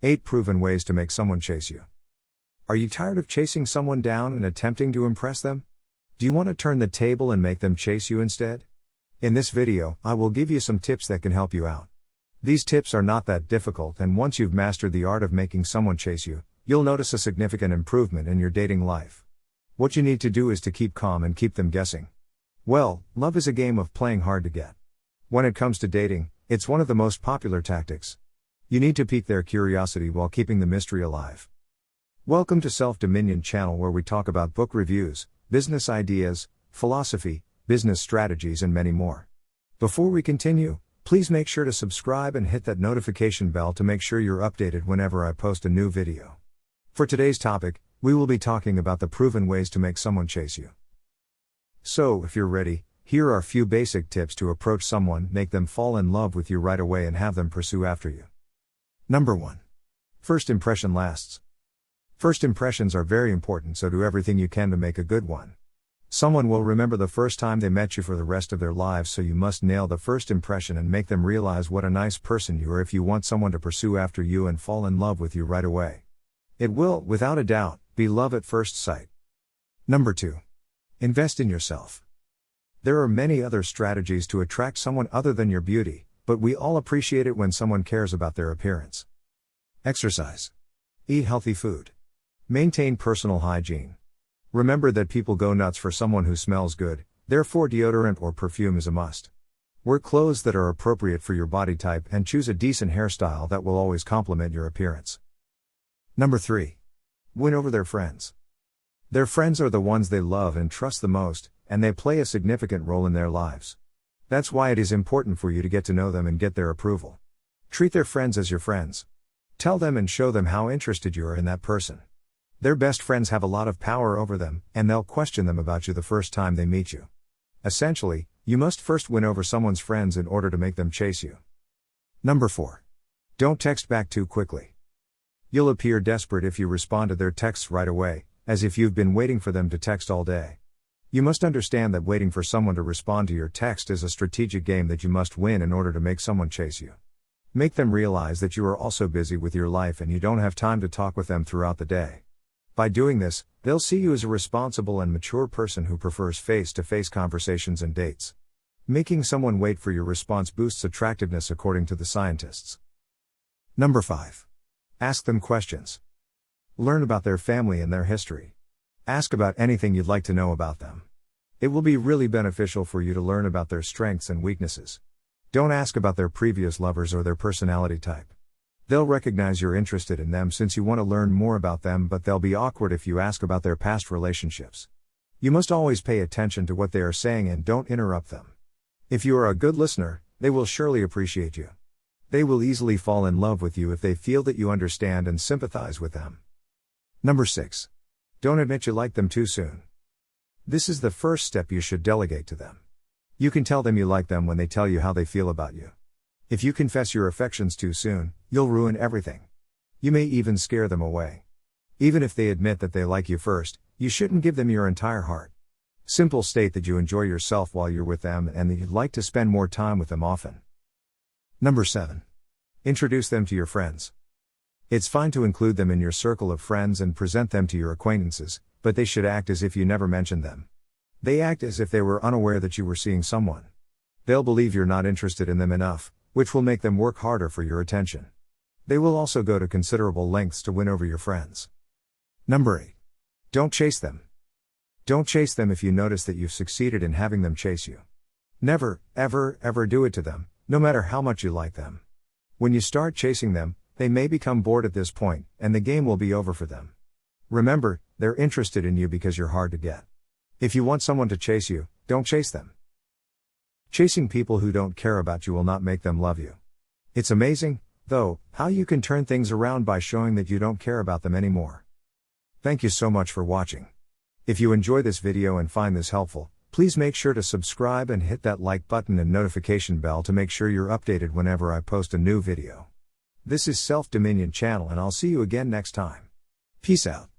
8 Proven Ways to Make Someone Chase You. Are you tired of chasing someone down and attempting to impress them? Do you want to turn the table and make them chase you instead? In this video, I will give you some tips that can help you out. These tips are not that difficult, and once you've mastered the art of making someone chase you, you'll notice a significant improvement in your dating life. What you need to do is to keep calm and keep them guessing. Well, love is a game of playing hard to get. When it comes to dating, it's one of the most popular tactics. You need to pique their curiosity while keeping the mystery alive. Welcome to Self-Dominion channel, where we talk about book reviews, business ideas, philosophy, business strategies, and many more. Before we continue, please make sure to subscribe and hit that notification bell to make sure you're updated whenever I post a new video. For today's topic, we will be talking about the proven ways to make someone chase you. So, if you're ready, here are a few basic tips to approach someone, make them fall in love with you right away, and have them pursue after you. Number 1. First impression lasts. First impressions are very important, so do everything you can to make a good one. Someone will remember the first time they met you for the rest of their lives, so you must nail the first impression and make them realize what a nice person you are if you want someone to pursue after you and fall in love with you right away. It will, without a doubt, be love at first sight. Number 2. Invest in yourself. There are many other strategies to attract someone other than your beauty, but we all appreciate it when someone cares about their appearance. Exercise. Eat healthy food. Maintain personal hygiene. Remember that people go nuts for someone who smells good, therefore deodorant or perfume is a must. Wear clothes that are appropriate for your body type and choose a decent hairstyle that will always complement your appearance. Number 3. Win over their friends. Their friends are the ones they love and trust the most, and they play a significant role in their lives. That's why it is important for you to get to know them and get their approval. Treat their friends as your friends. Tell them and show them how interested you are in that person. Their best friends have a lot of power over them, and they'll question them about you the first time they meet you. Essentially, you must first win over someone's friends in order to make them chase you. Number 4. Don't text back too quickly. You'll appear desperate if you respond to their texts right away, as if you've been waiting for them to text all day. You must understand that waiting for someone to respond to your text is a strategic game that you must win in order to make someone chase you. Make them realize that you are also busy with your life and you don't have time to talk with them throughout the day. By doing this, they'll see you as a responsible and mature person who prefers face-to-face conversations and dates. Making someone wait for your response boosts attractiveness, according to the scientists. Number 5. Ask them questions. Learn about their family and their history. Ask about anything you'd like to know about them. It will be really beneficial for you to learn about their strengths and weaknesses. Don't ask about their previous lovers or their personality type. They'll recognize you're interested in them since you want to learn more about them, but they'll be awkward if you ask about their past relationships. You must always pay attention to what they are saying and don't interrupt them. If you are a good listener, they will surely appreciate you. They will easily fall in love with you if they feel that you understand and sympathize with them. Number 6. Don't admit you like them too soon. This is the first step you should delegate to them. You can tell them you like them when they tell you how they feel about you. If you confess your affections too soon, you'll ruin everything. You may even scare them away. Even if they admit that they like you first, you shouldn't give them your entire heart. Simply state that you enjoy yourself while you're with them and that you'd like to spend more time with them often. Number 7. Introduce them to your friends. It's fine to include them in your circle of friends and present them to your acquaintances, but they should act as if you never mentioned them. They act as if they were unaware that you were seeing someone. They'll believe you're not interested in them enough, which will make them work harder for your attention. They will also go to considerable lengths to win over your friends. Number 8. Don't chase them. Don't chase them if you notice that you've succeeded in having them chase you. Never, ever, ever do it to them, no matter how much you like them. When you start chasing them, they may become bored at this point, and the game will be over for them. Remember, they're interested in you because you're hard to get. If you want someone to chase you, don't chase them. Chasing people who don't care about you will not make them love you. It's amazing, though, how you can turn things around by showing that you don't care about them anymore. Thank you so much for watching. If you enjoy this video and find this helpful, please make sure to subscribe and hit that like button and notification bell to make sure you're updated whenever I post a new video. This is Self-Dominion channel, and I'll see you again next time. Peace out.